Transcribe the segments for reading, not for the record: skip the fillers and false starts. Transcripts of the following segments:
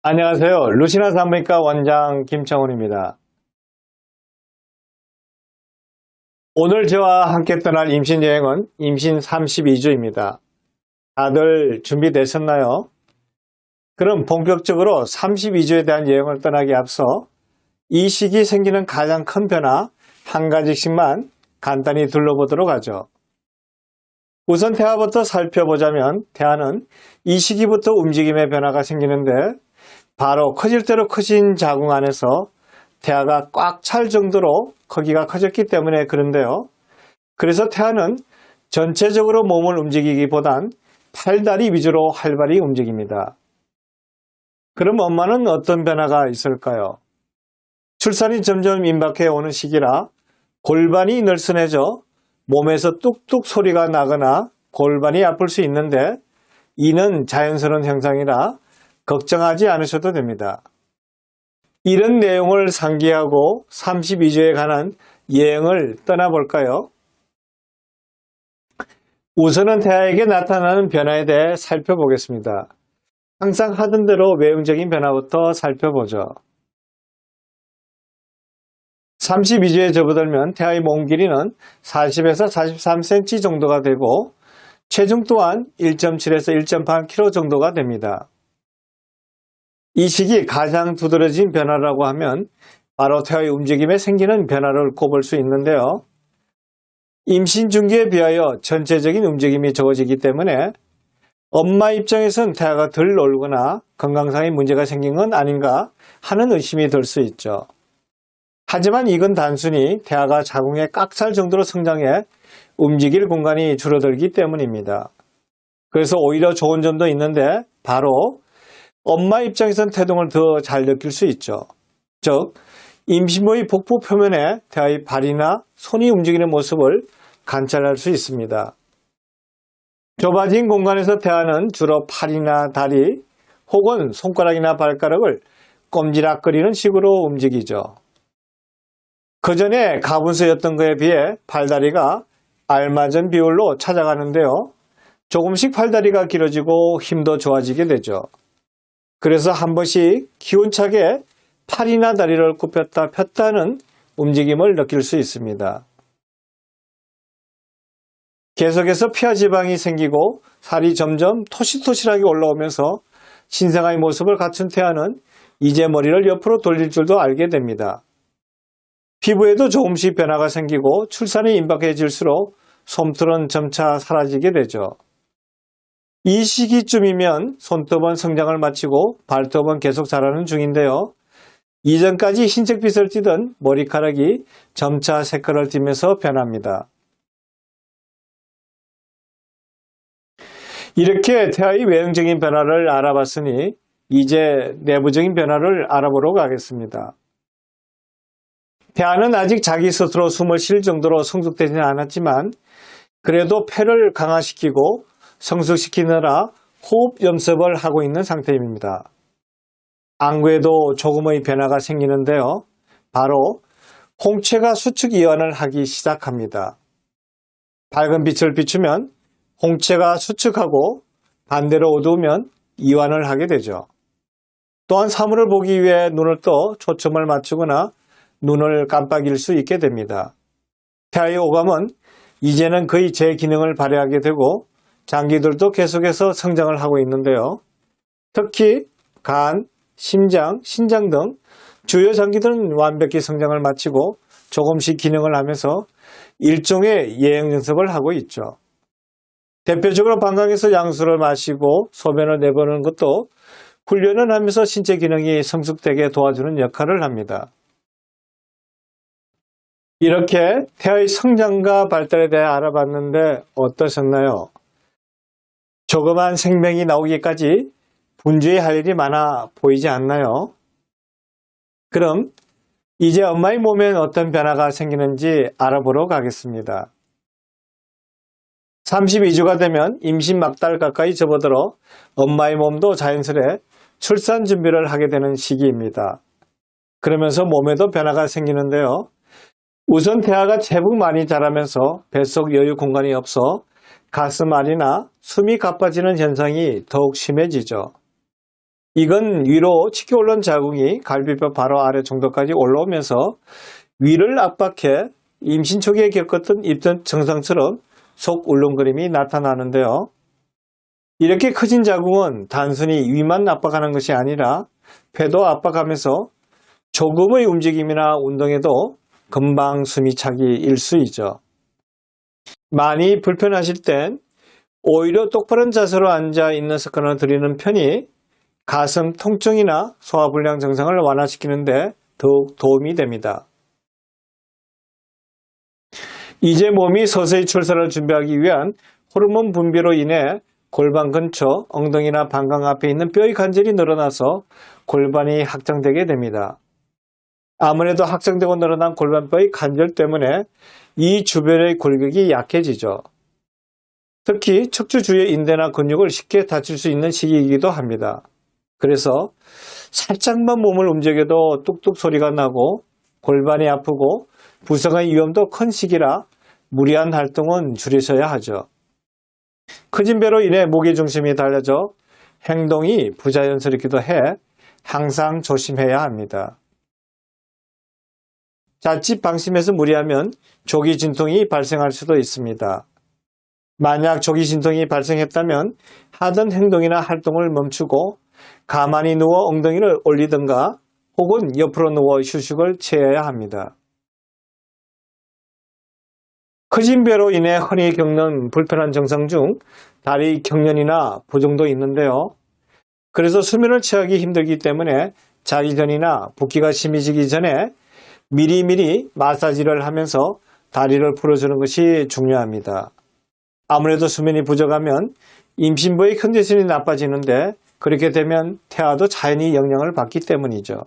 안녕하세요. 루시나 산부인과 원장 김창훈입니다. 오늘 저와 함께 떠날 임신 여행은 임신 32주입니다. 다들 준비되셨나요? 그럼 본격적으로 32주에 대한 여행을 떠나기 앞서 이 시기 생기는 가장 큰 변화 한 가지씩만 간단히 둘러보도록 하죠. 우선 태아부터 살펴보자면 태아는 이 시기부터 움직임의 변화가 생기는데 바로 커질 대로 커진 자궁 안에서 태아가 꽉 찰 정도로 크기가 커졌기 때문에 그런데요. 그래서 태아는 전체적으로 몸을 움직이기보단 팔다리 위주로 활발히 움직입니다. 그럼 엄마는 어떤 변화가 있을까요? 출산이 점점 임박해 오는 시기라 골반이 늘씬해져 몸에서 뚝뚝 소리가 나거나 골반이 아플 수 있는데 이는 자연스러운 현상이라 걱정하지 않으셔도 됩니다. 이런 내용을 상기하고 32주에 관한 여행을 떠나볼까요? 우선은 태아에게 나타나는 변화에 대해 살펴보겠습니다. 항상 하던 대로 외형적인 변화부터 살펴보죠. 32주에 접어들면 태아의 몸 길이는 40에서 43cm 정도가 되고 체중 또한 1.7에서 1.8kg 정도가 됩니다. 이 시기 가장 두드러진 변화라고 하면 바로 태아의 움직임에 생기는 변화를 꼽을 수 있는데요. 임신 중기에 비하여 전체적인 움직임이 적어지기 때문에 엄마 입장에선 태아가 덜 놀거나 건강상의 문제가 생긴 건 아닌가 하는 의심이 들 수 있죠. 하지만 이건 단순히 태아가 자궁에 꽉 찰 정도로 성장해 움직일 공간이 줄어들기 때문입니다. 그래서 오히려 좋은 점도 있는데 바로 엄마 입장에선 태동을 더 잘 느낄 수 있죠. 즉, 임신부의 복부 표면에 태아의 발이나 손이 움직이는 모습을 관찰할 수 있습니다. 좁아진 공간에서 태아는 주로 팔이나 다리 혹은 손가락이나 발가락을 꼼지락거리는 식으로 움직이죠. 그 전에 가분수였던 것에 비해 팔다리가 알맞은 비율로 찾아가는데요. 조금씩 팔다리가 길어지고 힘도 좋아지게 되죠. 그래서 한 번씩 기운차게 팔이나 다리를 굽혔다 폈다 하는 움직임을 느낄 수 있습니다. 계속해서 피하지방이 생기고 살이 점점 토실토실하게 올라오면서 신생아의 모습을 갖춘 태아는 이제 머리를 옆으로 돌릴 줄도 알게 됩니다. 피부에도 조금씩 변화가 생기고 출산이 임박해질수록 솜털은 점차 사라지게 되죠. 이 시기쯤이면 손톱은 성장을 마치고 발톱은 계속 자라는 중인데요. 이전까지 흰색빛을 띠던 머리카락이 점차 색깔을 띠면서 변합니다. 이렇게 태아의 외형적인 변화를 알아봤으니 이제 내부적인 변화를 알아보러 가겠습니다. 태아는 아직 자기 스스로 숨을 쉴 정도로 성숙되지는 않았지만 그래도 폐를 강화시키고 성숙시키느라 호흡 연습을 하고 있는 상태입니다. 안구에도 조금의 변화가 생기는데요. 바로 홍채가 수축 이완을 하기 시작합니다. 밝은 빛을 비추면 홍채가 수축하고 반대로 어두우면 이완을 하게 되죠. 또한 사물을 보기 위해 눈을 떠 초점을 맞추거나 눈을 깜빡일 수 있게 됩니다. 태아의 오감은 이제는 거의 제 기능을 발휘하게 되고 장기들도 계속해서 성장을 하고 있는데요. 특히 간, 심장, 신장 등 주요 장기들은 완벽히 성장을 마치고 조금씩 기능을 하면서 일종의 예행 연습을 하고 있죠. 대표적으로 방광에서 양수를 마시고 소변을 내보는 것도 훈련을 하면서 신체 기능이 성숙되게 도와주는 역할을 합니다. 이렇게 태아의 성장과 발달에 대해 알아봤는데 어떠셨나요? 조그만 생명이 나오기까지 분주해야 할 일이 많아 보이지 않나요? 그럼 이제 엄마의 몸엔 어떤 변화가 생기는지 알아보러 가겠습니다. 32주가 되면 임신 막달 가까이 접어들어 엄마의 몸도 자연스레 출산 준비를 하게 되는 시기입니다. 그러면서 몸에도 변화가 생기는데요. 우선 태아가 제법 많이 자라면서 뱃속 여유 공간이 없어 가슴 안이나 숨이 가빠지는 현상이 더욱 심해지죠. 이건 위로 치켜 올라온 자궁이 갈비뼈 바로 아래 정도까지 올라오면서 위를 압박해 임신 초기에 겪었던 입덧 증상처럼 속 울렁거림이 나타나는데요. 이렇게 커진 자궁은 단순히 위만 압박하는 것이 아니라 폐도 압박하면서 조금의 움직임이나 운동에도 금방 숨이 차기 일쑤이죠. 많이 불편하실 땐 오히려 똑바른 자세로 앉아 있는 습관을 들이는 편이 가슴 통증이나 소화불량 증상을 완화시키는 데 더욱 도움이 됩니다. 이제 몸이 서서히 출산을 준비하기 위한 호르몬 분비로 인해 골반 근처, 엉덩이나 방광 앞에 있는 뼈의 관절이 늘어나서 골반이 확장되게 됩니다. 아무래도 확장되고 늘어난 골반뼈의 관절 때문에 이 주변의 골격이 약해지죠. 특히 척추 주위의 인대나 근육을 쉽게 다칠 수 있는 시기이기도 합니다. 그래서 살짝만 몸을 움직여도 뚝뚝 소리가 나고 골반이 아프고 부상의 위험도 큰 시기라 무리한 활동은 줄이셔야 하죠. 커진 배로 인해 무게중심이 달라져 행동이 부자연스럽기도 해 항상 조심해야 합니다. 자칫 방심해서 무리하면 조기 진통이 발생할 수도 있습니다. 만약 조기 진통이 발생했다면 하던 행동이나 활동을 멈추고 가만히 누워 엉덩이를 올리든가 혹은 옆으로 누워 휴식을 취해야 합니다. 커진 배로 인해 흔히 겪는 불편한 증상 중 다리 경련이나 부종도 있는데요. 그래서 수면을 취하기 힘들기 때문에 자기 전이나 붓기가 심해지기 전에 미리미리 마사지를 하면서 다리를 풀어주는 것이 중요합니다. 아무래도 수면이 부족하면 임신부의 컨디션이 나빠지는데 그렇게 되면 태아도 자연히 영향을 받기 때문이죠.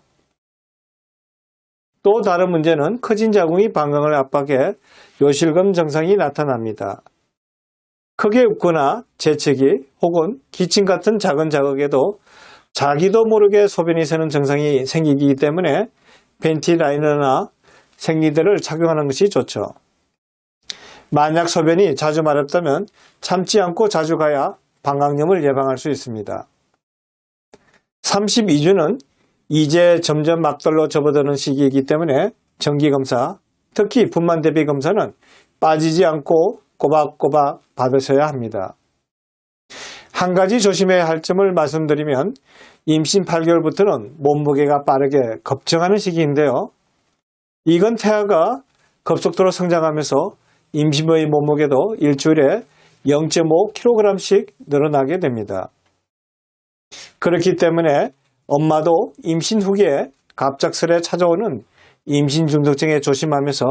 또 다른 문제는 커진 자궁이 방광을 압박해 요실금 증상이 나타납니다. 크게 웃거나 재채기 혹은 기침 같은 작은 자극에도 자기도 모르게 소변이 새는 증상이 생기기 때문에 팬티 라이너나 생리대를 착용하는 것이 좋죠. 만약 소변이 자주 마렵다면 참지 않고 자주 가야 방광염을 예방할 수 있습니다. 32주는 이제 점점 막달로 접어드는 시기이기 때문에 정기검사, 특히 분만 대비 검사는 빠지지 않고 꼬박꼬박 받으셔야 합니다. 한 가지 조심해야 할 점을 말씀드리면 임신 8개월부터는 몸무게가 빠르게 급증하는 시기인데요. 이건 태아가 급속도로 성장하면서 임신부의 몸무게도 일주일에 0.5kg씩 늘어나게 됩니다. 그렇기 때문에 엄마도 임신 후기에 갑작스레 찾아오는 임신 중독증에 조심하면서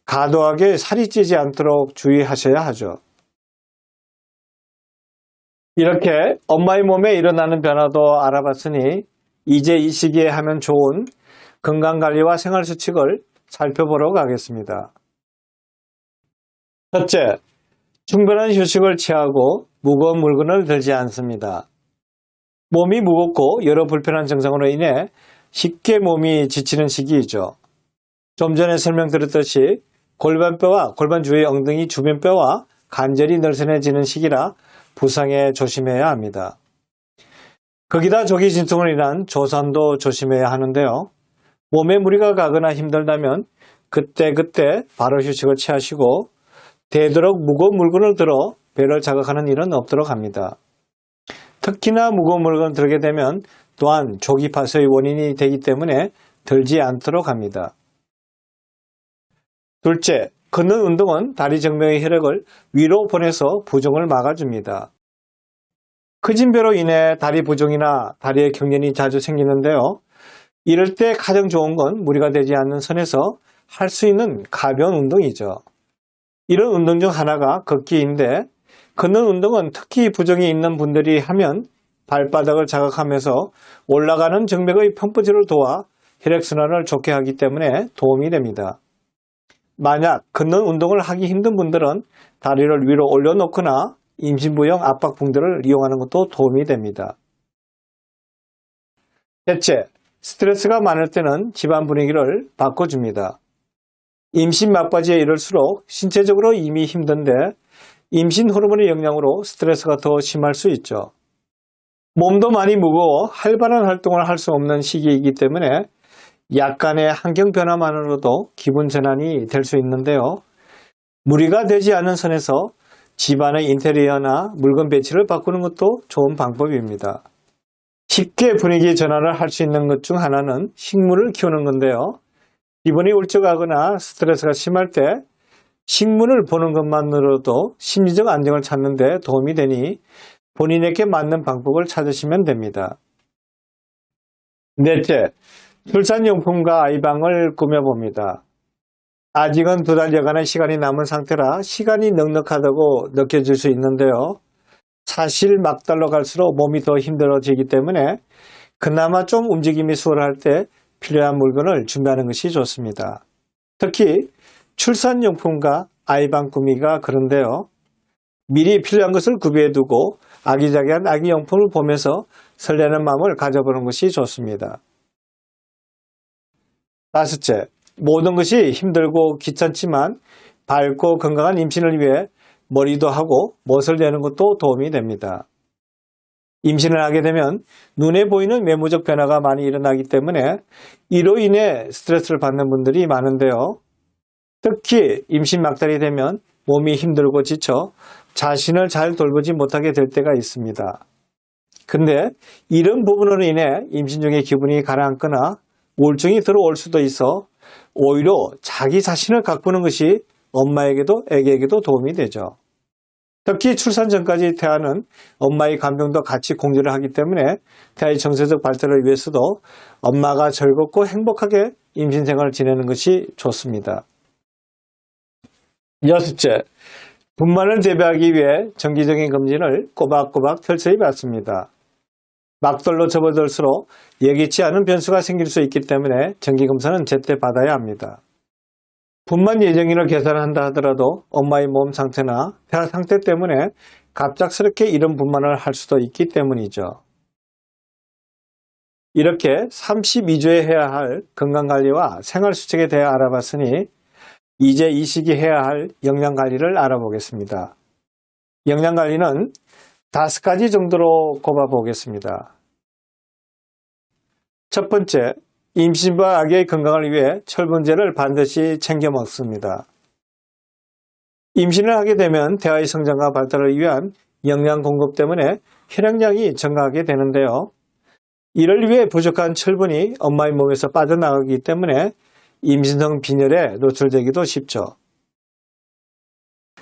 과도하게 살이 찌지 않도록 주의하셔야 하죠. 이렇게 엄마의 몸에 일어나는 변화도 알아봤으니 이제 이 시기에 하면 좋은 건강관리와 생활수칙을 살펴보러 가겠습니다. 첫째, 충분한 휴식을 취하고 무거운 물건을 들지 않습니다. 몸이 무겁고 여러 불편한 증상으로 인해 쉽게 몸이 지치는 시기이죠. 좀 전에 설명드렸듯이 골반뼈와 골반 주위의 엉덩이 주변뼈와 관절이 늘씬해지는 시기라 부상에 조심해야 합니다. 거기다 조기 진통으로 인한 조산도 조심해야 하는데요. 몸에 무리가 가거나 힘들다면 그때그때 바로 휴식을 취하시고 되도록 무거운 물건을 들어 배를 자극하는 일은 없도록 합니다. 특히나 무거운 물건을 들게 되면 또한 조기 파수의 원인이 되기 때문에 들지 않도록 합니다. 둘째, 걷는 운동은 다리 정맥의 혈액을 위로 보내서 부종을 막아줍니다. 커진 배로 인해 다리 부종이나 다리의 경련이 자주 생기는데요. 이럴 때 가장 좋은 건 무리가 되지 않는 선에서 할 수 있는 가벼운 운동이죠. 이런 운동 중 하나가 걷기인데 걷는 운동은 특히 부종이 있는 분들이 하면 발바닥을 자극하면서 올라가는 정맥의 펌프질을 도와 혈액순환을 좋게 하기 때문에 도움이 됩니다. 만약 걷는 운동을 하기 힘든 분들은 다리를 위로 올려놓거나 임신부용 압박붕대를 이용하는 것도 도움이 됩니다. 셋째, 스트레스가 많을 때는 집안 분위기를 바꿔줍니다. 임신 막바지에 이를수록 신체적으로 이미 힘든데 임신 호르몬의 영향으로 스트레스가 더 심할 수 있죠. 몸도 많이 무거워 활발한 활동을 할 수 없는 시기이기 때문에 약간의 환경 변화만으로도 기분 전환이 될 수 있는데요. 무리가 되지 않은 선에서 집안의 인테리어나 물건 배치를 바꾸는 것도 좋은 방법입니다. 쉽게 분위기 전환을 할 수 있는 것 중 하나는 식물을 키우는 건데요. 기분이 울적하거나 스트레스가 심할 때 식물을 보는 것만으로도 심리적 안정을 찾는 데 도움이 되니 본인에게 맞는 방법을 찾으시면 됩니다. 넷째, 출산용품과 아이방을 꾸며봅니다. 아직은 2달여간의 시간이 남은 상태라 시간이 넉넉하다고 느껴질 수 있는데요. 사실 막달로 갈수록 몸이 더 힘들어지기 때문에 그나마 좀 움직임이 수월할 때 필요한 물건을 준비하는 것이 좋습니다. 특히 출산용품과 아이방 꾸미기가 그런데요. 미리 필요한 것을 구비해두고 아기자기한 아기용품을 보면서 설레는 마음을 가져보는 것이 좋습니다. 다섯째, 모든 것이 힘들고 귀찮지만 밝고 건강한 임신을 위해 머리도 하고 멋을 내는 것도 도움이 됩니다. 임신을 하게 되면 눈에 보이는 외모적 변화가 많이 일어나기 때문에 이로 인해 스트레스를 받는 분들이 많은데요. 특히 임신 막달이 되면 몸이 힘들고 지쳐 자신을 잘 돌보지 못하게 될 때가 있습니다. 근데 이런 부분으로 인해 임신 중에 기분이 가라앉거나 우울증이 들어올 수도 있어 오히려 자기 자신을 가꾸는 것이 엄마에게도 아기에게도 도움이 되죠. 특히 출산 전까지 태아는 엄마의 간병도 같이 공유를 하기 때문에 태아의 정서적 발달을 위해서도 엄마가 즐겁고 행복하게 임신 생활을 지내는 것이 좋습니다. 여섯째, 분만을 대비하기 위해 정기적인 검진을 꼬박꼬박 철저히 받습니다. 막달로 접어들수록 예기치 않은 변수가 생길 수 있기 때문에 정기검사는 제때 받아야 합니다. 분만 예정일을 계산한다 하더라도 엄마의 몸 상태나 태아 상태 때문에 갑작스럽게 이런 분만을 할 수도 있기 때문이죠. 이렇게 32주에 해야 할 건강관리와 생활수칙에 대해 알아봤으니 이제 이 시기 해야 할 영양관리를 알아보겠습니다. 영양관리는 5가지 정도로 꼽아보겠습니다. 첫 번째, 임신부와 아기의 건강을 위해 철분제를 반드시 챙겨 먹습니다. 임신을 하게 되면 태아의 성장과 발달을 위한 영양 공급 때문에 혈액량이 증가하게 되는데요. 이를 위해 부족한 철분이 엄마의 몸에서 빠져나가기 때문에 임신성 빈혈에 노출되기도 쉽죠.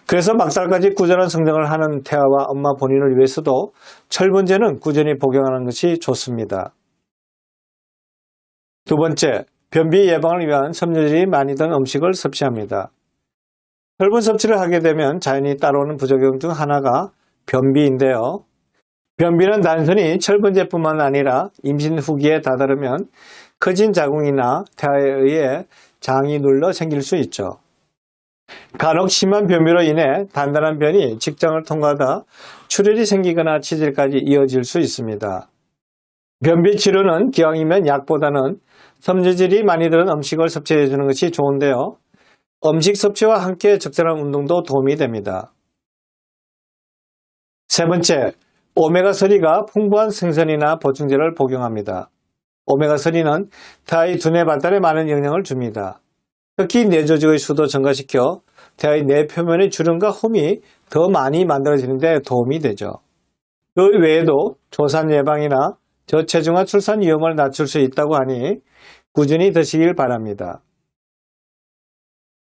그래서 막달까지 꾸준한 성장을 하는 태아와 엄마 본인을 위해서도 철분제는 꾸준히 복용하는 것이 좋습니다. 두 번째, 변비 예방을 위한 섬유질이 많이 든 음식을 섭취합니다. 철분 섭취를 하게 되면 자연히 따라오는 부작용 중 하나가 변비인데요. 변비는 단순히 철분제뿐만 아니라 임신 후기에 다다르면 커진 자궁이나 태아에 의해 장이 눌러 생길 수 있죠. 간혹 심한 변비로 인해 단단한 변이 직장을 통과하다 출혈이 생기거나 치질까지 이어질 수 있습니다. 변비 치료는 기왕이면 약보다는 섬유질이 많이 들은 음식을 섭취해 주는 것이 좋은데요. 음식 섭취와 함께 적절한 운동도 도움이 됩니다. 세 번째, 오메가3가 풍부한 생선이나 보충제를 복용합니다. 오메가3는 태아의 두뇌 발달에 많은 영향을 줍니다. 특히 뇌 조직의 수도 증가시켜 태아의 뇌 표면의 주름과 홈이 더 많이 만들어지는 데 도움이 되죠. 그 외에도 조산 예방이나 저체중과 출산 위험을 낮출 수 있다고 하니 꾸준히 드시길 바랍니다.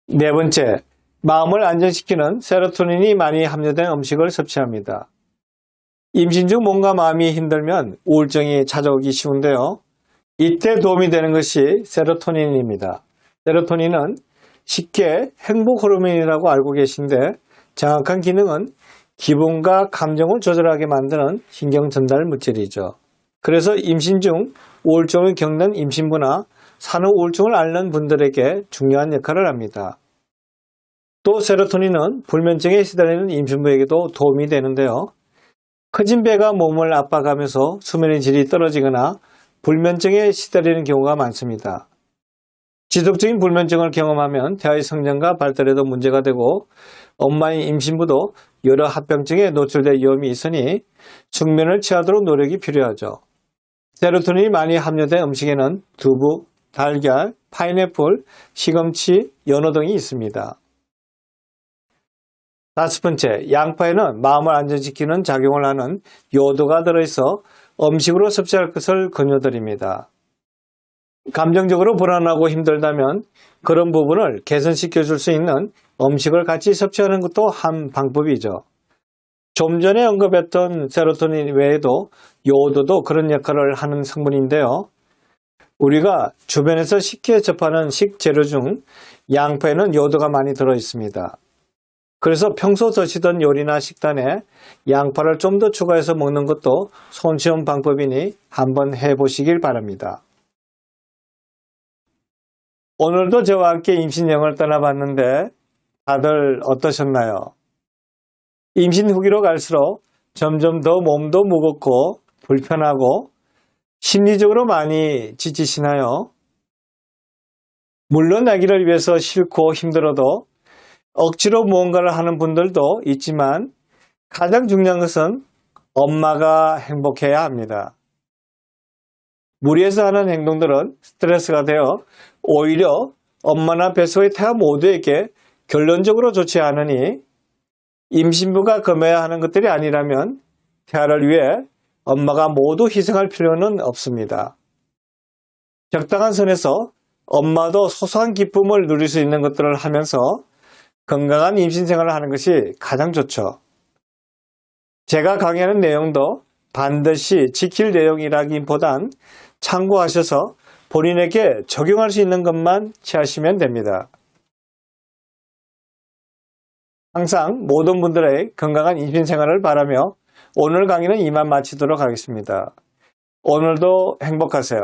네 번째, 마음을 안정시키는 세로토닌이 많이 함유된 음식을 섭취합니다. 임신 중 몸과 마음이 힘들면 우울증이 찾아오기 쉬운데요. 이때 도움이 되는 것이 세로토닌입니다. 세로토닌은 쉽게 행복 호르몬이라고 알고 계신데 정확한 기능은 기분과 감정을 조절하게 만드는 신경 전달 물질이죠. 그래서 임신 중 우울증을 겪는 임신부나 산후 우울증을 앓는 분들에게 중요한 역할을 합니다. 또 세로토닌은 불면증에 시달리는 임신부에게도 도움이 되는데요. 커진 배가 몸을 압박하면서 수면의 질이 떨어지거나 불면증에 시달리는 경우가 많습니다. 지속적인 불면증을 경험하면 태아의 성장과 발달에도 문제가 되고 엄마의 임신부도 여러 합병증에 노출될 위험이 있으니 숙면을 취하도록 노력이 필요하죠. 세로토닌이 많이 함유된 음식에는 두부, 달걀, 파인애플, 시금치, 연어 등이 있습니다. 5번째, 양파에는 마음을 안정시키는 작용을 하는 요도가 들어있어 음식으로 섭취할 것을 권유드립니다. 감정적으로 불안하고 힘들다면 그런 부분을 개선시켜 줄 수 있는 음식을 같이 섭취하는 것도 한 방법이죠. 좀 전에 언급했던 세로토닌 외에도 요오도도 그런 역할을 하는 성분인데요. 우리가 주변에서 쉽게 접하는 식재료 중 양파에는 요오도가 많이 들어있습니다. 그래서 평소 드시던 요리나 식단에 양파를 좀 더 추가해서 먹는 것도 손쉬운 방법이니 한번 해보시길 바랍니다. 오늘도 저와 함께 임신여행을 떠나봤는데 다들 어떠셨나요? 임신 후기로 갈수록 점점 더 몸도 무겁고 불편하고 심리적으로 많이 지치시나요? 물론 아기를 위해서 싫고 힘들어도 억지로 무언가를 하는 분들도 있지만 가장 중요한 것은 엄마가 행복해야 합니다. 무리해서 하는 행동들은 스트레스가 되어 오히려 엄마나 뱃속의 태아 모두에게 결론적으로 좋지 않으니 임신부가 금해야 하는 것들이 아니라면 태아를 위해 엄마가 모두 희생할 필요는 없습니다. 적당한 선에서 엄마도 소소한 기쁨을 누릴 수 있는 것들을 하면서 건강한 임신 생활을 하는 것이 가장 좋죠. 제가 강의하는 내용도 반드시 지킬 내용이라기보단 참고하셔서 본인에게 적용할 수 있는 것만 취하시면 됩니다. 항상 모든 분들의 건강한 임신 생활을 바라며 오늘 강의는 이만 마치도록 하겠습니다. 오늘도 행복하세요.